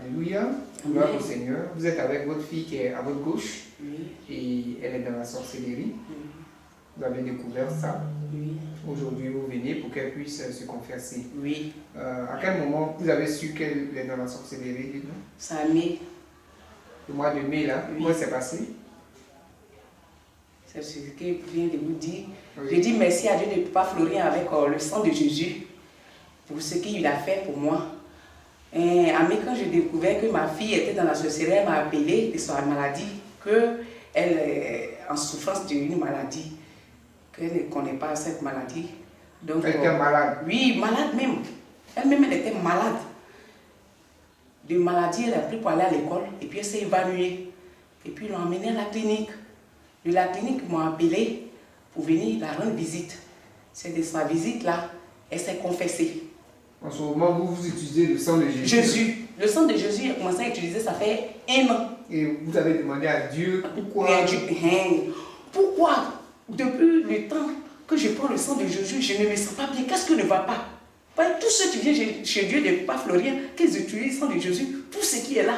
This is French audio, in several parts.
Alléluia. Gloire au Seigneur. Vous êtes avec votre fille qui est à votre gauche. Oui. Et elle est dans la sorcellerie. Vous avez découvert ça. Oui. Aujourd'hui, vous venez pour qu'elle puisse se confesser. Oui. À quel moment vous avez su qu'elle est dans la sorcellerie, dites-nous? C'est en mai. Le mois de mai, là. Oui. Comment c'est passé? C'est ce que je viens de vous dire. Oui. Je dis merci à Dieu de Papa Florien avec le sang de Jésus pour ce qu'il a fait pour moi. Et en mai, quand j'ai découvert que ma fille était dans la sorcellerie, elle m'a appelé de sa maladie, qu'elle est en souffrance d'une maladie, qu'elle ne connaît pas cette maladie. Donc, Elle était malade? Oui, malade même. Elle-même, elle était malade. De maladie, elle n'a plus pour aller à l'école et puis elle s'est évanouie. Et puis ils l'ont emmenée à la clinique. De la clinique, ils m'ont appelé pour venir la rendre visite. C'est de sa visite-là, elle s'est confessée. En ce moment, vous utilisez le sang de Jésus. Jésus. Le sang de Jésus, il a commencé à utiliser, ça fait 1 an. Et vous avez demandé à Dieu pourquoi? Pourquoi, depuis le temps que je prends le sang de Jésus, je ne me sens pas bien? Qu'est-ce qui ne va pas? Tous ceux qui viennent chez Dieu, de Papa Florien, qu'ils utilisent le sang de Jésus, tout ce qui est là,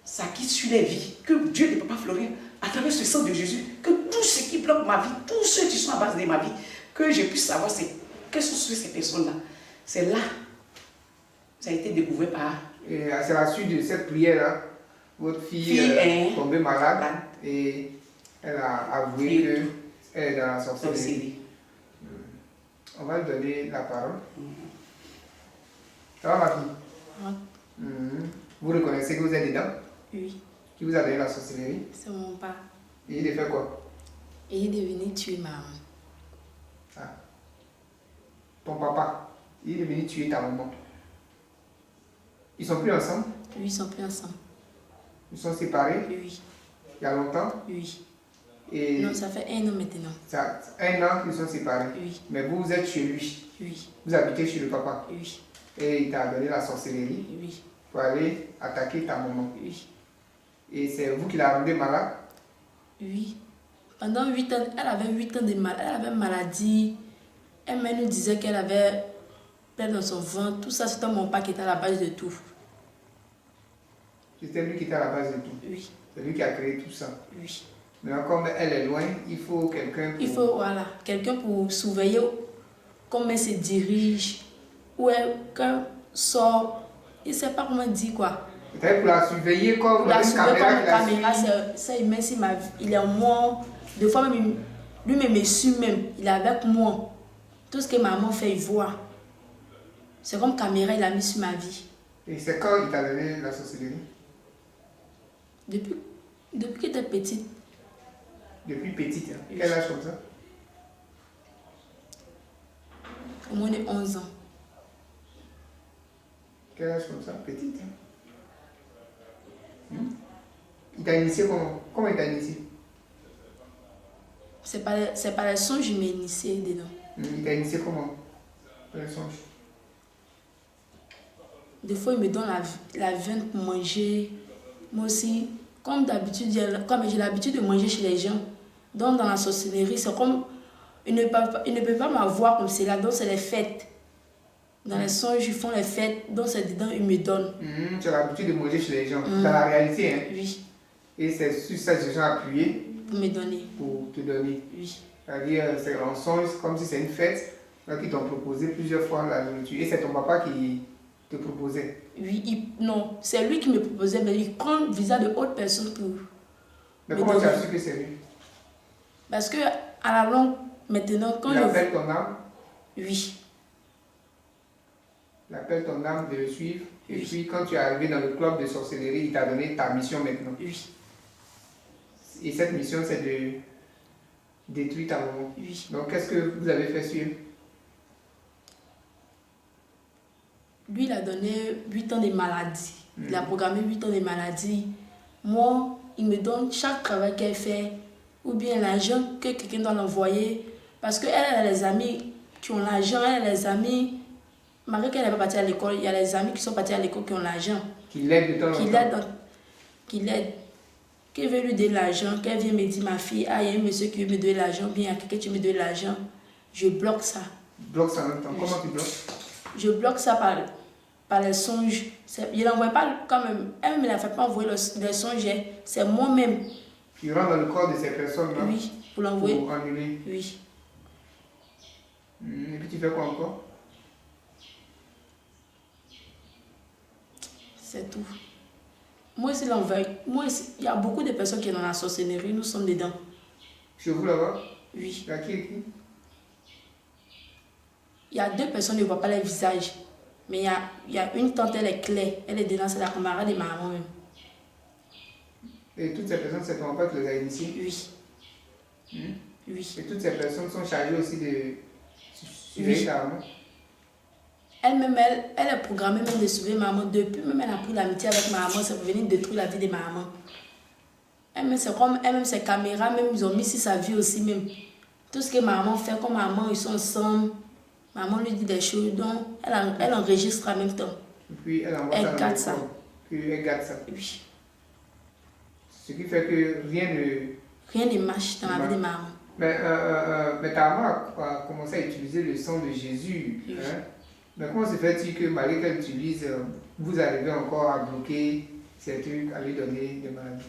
ça quitte sur les vies. Que Dieu de Papa Florien, à travers ce sang de Jésus, que tout ce qui bloque ma vie, tous ceux qui sont à base de ma vie, que je puisse savoir quelles sont ces personnes-là. C'est là. Ça a été découvert par... Et c'est à la suite de cette prière-là, votre fille est tombée malade et elle a avoué qu'elle est dans la sorcellerie. On va lui donner la parole. Ça va, ma fille? Oui. Vous reconnaissez que vous êtes dedans? Oui. Qui vous a donné la sorcellerie? C'est mon père. Et il a fait quoi? Et il est venu tuer ma maman. Ah. Ton papa, il est venu tuer ta maman. Ils sont plus ensemble? Oui, ils sont plus ensemble. Ils sont séparés? Oui. Il y a longtemps? Oui. Et non, ça fait 1 an maintenant. Ça, 1 an qu'ils sont séparés? Oui. Mais vous êtes chez lui? Oui. Vous habitez chez le papa? Oui. Et il t'a donné la sorcellerie? Oui. Pour aller attaquer ta maman? Oui. Et c'est vous qui la rendez malade? Oui. Pendant 8 ans, elle avait 8 ans de maladie. Elle avait maladie. Elle même nous disait qu'elle avait plein dans son ventre. Tout ça, c'était mon père qui était à la base de tout. C'était lui qui était à la base de tout? Oui. C'est lui qui a créé tout ça? Oui. Maintenant, comme elle est loin, il faut quelqu'un pour... Il faut, voilà, quelqu'un pour surveiller comment elle se dirige, où elle sort. Il ne sait pas comment dire quoi. Peut-être pour la surveiller comme pour la une surveiller caméra. Comme une caméra, c'est humain, il est en moi. Des fois, même, lui-même me suit même. Il est avec moi. Tout ce que maman fait, il voit. C'est comme caméra, il a mis sur ma vie. Et c'est quand il t'a donné la sorcellerie? Depuis qu'il était petite. Depuis petite, hein? Oui. Quel âge comme ça? Au moins de 11 ans. Quel âge comme ça? Petite, hein? Il t'a initié comment? Comment il t'a initié? C'est pas les songes que je m'ai initié dedans. Il t'a initié comment? Par les songes? Des fois, il me donne la viande pour manger. Moi aussi, comme d'habitude, j'ai l'habitude de manger chez les gens. Donc, dans la sorcellerie, c'est comme... Il ne peut pas m'avoir comme cela. Donc, c'est les fêtes. Dans les songes, ils font les fêtes. Donc, c'est dedans, ils me donnent. Tu as l'habitude de manger chez les gens. Dans la réalité, hein? Oui. Et c'est sur ça que les gens ont appuyé. Pour me donner. Pour te donner. Oui. C'est-à-dire, c'est en songe, comme si c'est une fête. Donc, ils t'ont proposé plusieurs fois la nourriture. Et c'est ton papa qui te proposait? Oui, non, c'est lui qui me proposait, mais il prend le visa de autres personnes pour... Mais comment tu as su que c'est lui? Parce que, à la longue, maintenant, quand il appelle ton âme? Oui. Il appelle ton âme de le suivre. Oui. Et puis, quand tu es arrivé dans le club de sorcellerie, il t'a donné ta mission maintenant. Oui. Et cette mission, c'est de détruire ta maman. Oui. Donc, qu'est-ce que vous avez fait sur? Lui, il a donné 8 ans de maladie. Il a programmé 8 ans de maladie. Moi, il me donne chaque travail qu'elle fait, ou bien l'argent que quelqu'un doit l'envoyer. Parce qu'elle a les amis qui ont l'argent, elle a les amis. Malgré qu'elle n'est pas partie à l'école, il y a les amis qui sont partis à l'école qui ont l'argent. Qui l'aident de temps en temps. Qui l'aident. Qui veut lui donner l'argent, qu'elle vient me dire, ma fille, ah, il y a un monsieur qui veut me donner l'argent, bien, il y a quelqu'un qui me donne l'argent. Je bloque ça. Bloque ça en même temps. Comment tu bloques? Je bloque ça par les songes. Il n'envoie pas quand même. Elle ne fait pas envoyer les songes. C'est moi-même. Tu rentres dans le corps de ces personnes-là? Oui, pour l'envoyer. Pour annuler? Oui. Et puis tu fais quoi encore? C'est tout. Moi, c'est l'envers. Moi, il y a beaucoup de personnes qui sont dans la sorcellerie. Nous sommes dedans. Chez vous là-bas? Oui. Il y a qui et qui? Il y a 2 personnes qui ne voient pas les visages. Mais il y a une tante, elle est claire. Elle est dedans, c'est la camarade de ma maman même. Et toutes ces personnes, c'est ton père qui les a initiées? Oui. Oui. Et toutes ces personnes sont chargées aussi de surveiller ta maman? Elle-même, elle est programmée même de sauver maman. Depuis même, elle a pris l'amitié avec ma maman. C'est pour venir détruire la vie de ma maman. Elle-même, c'est comme elle-même, ses caméras, même, ils ont mis sur sa vie aussi même. Tout ce que maman fait, comme maman, ils sont ensemble. Maman lui dit des choses, donc elle enregistre en même temps. Et puis elle envoie Elle garde ça. Puis elle garde ça. Oui. Ce qui fait que rien ne marche dans la vie de maman. Mais ta maman a commencé à utiliser le sang de Jésus. Oui. Hein? Mais comment se fait-il que malgré qu'elle utilise, vous arrivez encore à bloquer ces trucs, à lui donner des maladies?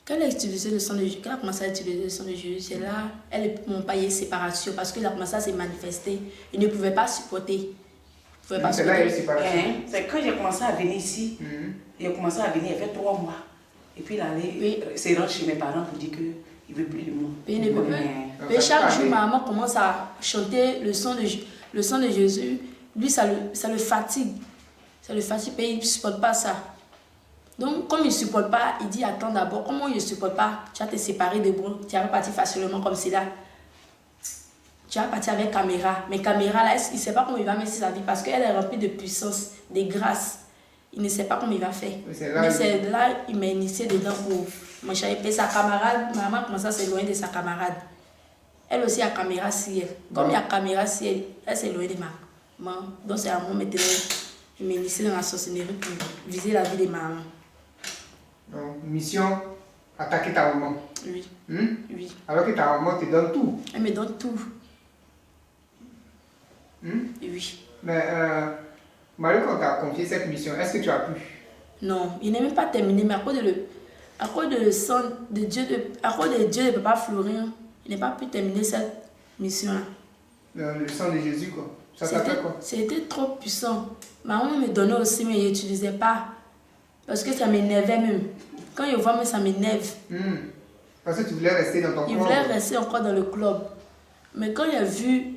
Quand elle a utilisé le sang de Jésus, quand elle a commencé à utiliser le sang de Jésus, c'est là, elle m'ont payé séparation parce qu'il a commencé à se manifester. Il ne pouvait pas supporter. C'est là qu'il y a eu séparation. C'est quand j'ai commencé à venir ici, il a commencé à venir, il fait 3 mois. Et puis il allait se rendre chez mes parents pour dire qu'il ne veut plus de moi. Il ne peut plus. Mais chaque jour, maman commence à chanter le sang de Jésus. Lui, ça le fatigue. Ça le fatigue et il ne supporte pas ça. Donc, comme il ne supporte pas, il dit attends d'abord. Comment il ne supporte pas? Tu vas te séparer de moi. Tu vas partir facilement comme cela. Tu vas partir avec caméra. Mais caméra, là, il ne sait pas comment il va mettre sa vie parce qu'elle est remplie de puissance, de grâce. Il ne sait pas comment il va faire. Mais c'est là il m'a initié dedans pour manger. Et puis sa camarade, maman commence à s'éloigner de sa camarade. Elle aussi a caméra sur elle. Comme il y a caméra sur elle, elle s'éloigne de maman. Donc c'est à moi maintenant, je m'initie dans la sorcellerie pour viser la vie de maman. Donc, mission, attaquer ta maman. Oui. Oui. Alors que ta maman te donne tout. Elle me donne tout. Oui. Mais, Marie, quand t'a confié cette mission, est-ce que tu as pu? Non, il n'est même pas terminé, mais à cause de le sang de Dieu, à cause de Dieu de Papa Florien, il n'a pas pu terminer cette mission-là. Le sang de Jésus, quoi. Ça t'a fait quoi? C'était trop puissant. Maman me donnait aussi, mais je n'utilisais pas. Parce que ça m'énervait même. Quand je vois, mais ça m'énerve. Parce que tu voulais rester dans ton club. Il voulait rester encore dans le club. Mais quand il a vu,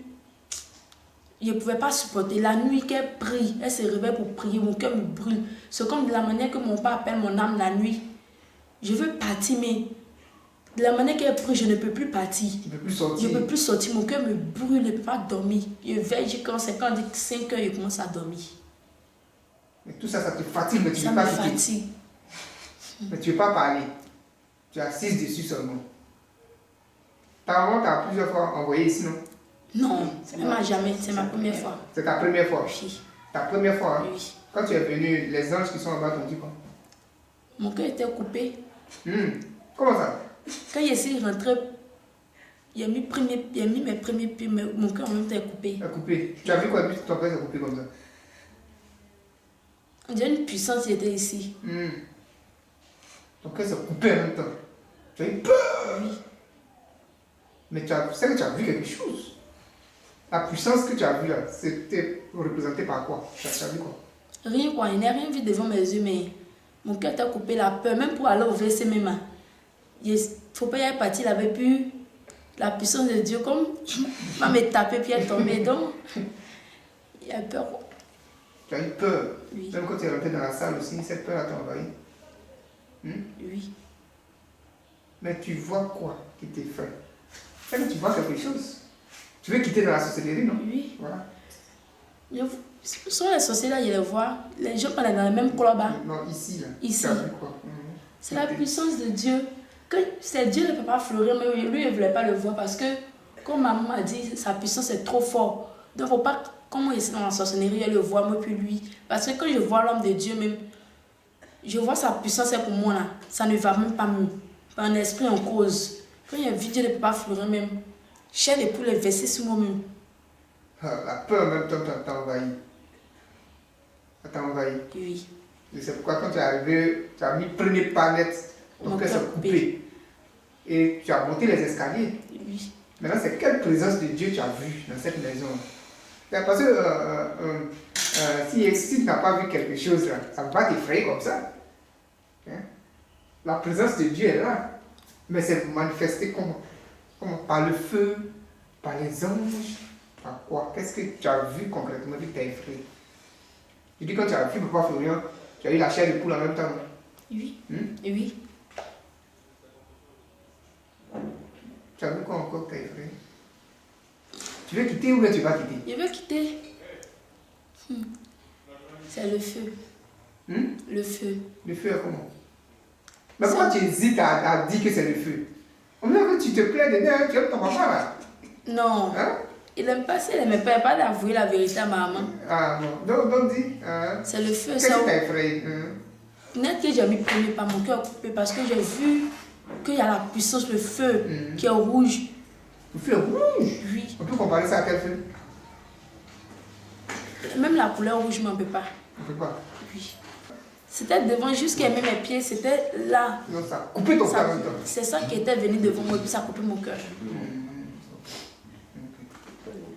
je ne pouvais pas supporter. La nuit qu'elle prie, elle se réveille pour prier, mon cœur me brûle. C'est comme de la manière que mon père appelle mon âme la nuit. Je veux partir, mais de la manière qu'elle prie, je ne peux plus partir. Tu ne peux plus sortir. Je ne peux plus sortir, mon cœur me brûle, je ne peux pas dormir. Je veille, quand c'est quand 5 heures, je commence à dormir. Mais tout ça, ça te fatigue, mais tu ne ça veux pas me quitter. fatigue. Mais tu ne veux pas parler. Tu es assise dessus seulement. Ta maman t'a plusieurs fois envoyé ici, non? Non, elle m'a jamais, c'est ma première fois. C'est ta première fois? Oui. Ta première fois, hein? Oui. Quand tu es venu, les anges qui sont en bas t'ont dit quoi? Mon cœur était coupé. Comment ça? Quand je suis rentrée, il a mis mes premiers pieds, mais mon cœur en même temps est coupé. Coupé. Tu as vu quoi depuis que ton cœur s'est coupé comme ça? On dirait une puissance qui était ici. Ton cœur s'est coupé en même temps. Tu as eu peur? Oui. Mais c'est que tu as vu quelque chose. La puissance que tu as vue là, c'était représenté par quoi? Tu as vu quoi? Rien quoi, il n'y a rien vu devant mes yeux, mais mon cœur était coupé, la peur, même pour aller au WC même. Il ne faut pas y aller partir, il avait pu la puissance de Dieu, comme il m'a me taper puis elle est tombée, donc il a peur quoi. Tu as eu peur? Oui. Même quand tu es rentré dans la salle aussi, cette peur t'a envahi? Oui. Mais tu vois quoi qui t'effraie? C'est que tu vois quelque chose. Tu veux quitter dans la sorcellerie, non? Oui. Voilà. Sur les sorciers là, je les vois. Les gens qui sont dans le même club. Non, ici là. Ici. Tu as vu quoi? C'est la puissance de Dieu. C'est Dieu ne peut pas fleurir, mais lui, il ne voulait pas le voir parce que, comme maman m'a dit, sa puissance est trop forte. Donc, il ne faut pas, comment il est dans la sorcellerie, elle le voit, moi, puis lui. Parce que quand je vois l'homme de Dieu même, je vois sa puissance est pour moi là. Ça ne va même pas mieux. Un esprit en cause. Quand il y a vu Dieu ne peut pas fleurir même, chair de poule est versée sur moi-même. La peur en même temps t'a envahi. t'a envahi. Oui. Et c'est pourquoi quand tu es arrivé, tu as mis premier pas net, ton cœur s'est coupé. Et tu as monté les escaliers. Oui. Maintenant, c'est quelle présence de Dieu tu as vue dans cette maison? Parce que si tu n'as pas vu quelque chose là, ça va t'effrayer comme ça. Hein? La présence de Dieu est là. Mais c'est manifesté comment? Par le feu, par les anges, par quoi? Qu'est-ce que tu as vu concrètement, vu que tu as effrayé? Je dis quand tu as vu Papa Florian, tu as eu la chair de poule en même temps. Oui. Oui. Tu as vu quoi encore que tu as effrayé? Tu veux quitter ou bien tu vas quitter? Je veux quitter. C'est le feu. Le feu. Le feu est comment? Mais pourquoi tu hésites à dire que c'est le feu? On dirait que tu te plais dedans, tu aimes ton papa là. Non. Hein? Il n'aime pas ça, il n'aime pas d'avouer la vérité à ma maman. Ah non, donc dis. C'est le feu. Qu'est-ce qui t'a effrayé? Net que j'ai mis premier pas, mon cœur coupé parce que j'ai vu qu'il y a la puissance, le feu qui est rouge. Le feu est rouge? Oui. On peut comparer ça à quel feu? Même la couleur rouge, mais on ne peut pas. On peut pas. Oui. C'était devant, jusqu'à mes pieds, c'était là. Non, ça a coupé ton cœur en même temps. C'est ça qui était venu devant moi et puis ça a coupé mon cœur.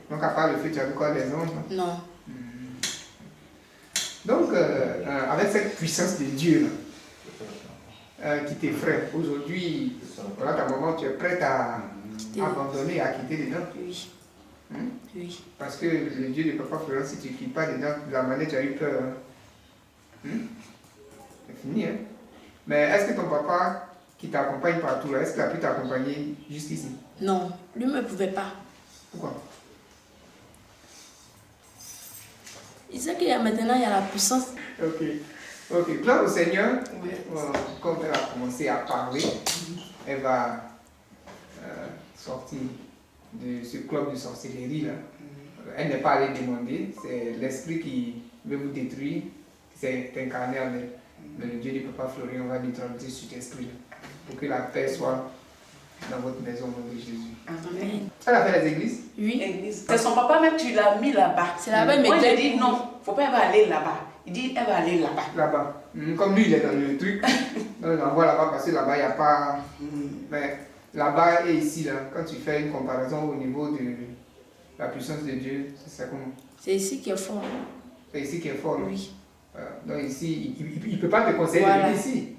Donc à part le feu, tu as vu quoi, les anges? Non. Donc, avec cette puissance de Dieu là, qui t'effraie, aujourd'hui, voilà ta maman, tu es prête à abandonner, à quitter dedans. Oui. Oui. Parce que le Dieu de Papa Florian, si tu ne quittes pas dedans, de la manière tu as eu peur. C'est fini, hein? Mais est-ce que ton papa, qui t'accompagne partout là, est-ce qu'il a pu t'accompagner jusqu'ici? Non, lui ne pouvait pas. Pourquoi? Il sait qu'il y a maintenant, il y a la puissance. Ok. Gloire au Seigneur. Comme elle a commencé à parler, elle va sortir de ce club de sorcellerie là. Elle n'est pas allée demander, c'est l'esprit qui veut vous détruire, qui s'est incarné en elle. Mais le Dieu du Papa Florian va neutraliser cet esprit-là pour que la paix soit dans votre maison au nom de Jésus. Amen. Elle a fait les églises? Oui. C'est son papa même, tu l'as mis là-bas. C'est là-bas, mais moi j'ai dit non, il ne faut pas, elle va aller là-bas. Il dit, elle va aller là-bas. Là-bas. Comme lui, il est dans le truc. On l'envoie là-bas parce que là-bas, il n'y a pas... Mais là-bas et ici, là, quand tu fais une comparaison au niveau de la puissance de Dieu, c'est comment? C'est ici qui est fort. C'est ici qui est fort. Oui. Donc ici, il ne peut pas te conseiller de venir ici.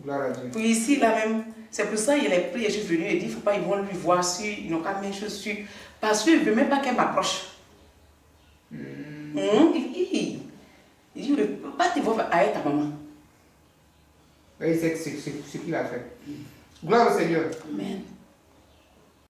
Gloire à Dieu. Puis ici, là même, c'est pour ça qu'il est pris, je suis venu et dit, il ne faut pas, ils vont lui voir sur, ils n'ont qu'à mettre chose sur. Parce qu'il ne veut même pas qu'elle m'approche. Il dit, je ne peux pas te voir avec ta maman. Et c'est ce qu'il a fait. Gloire au Seigneur. Amen.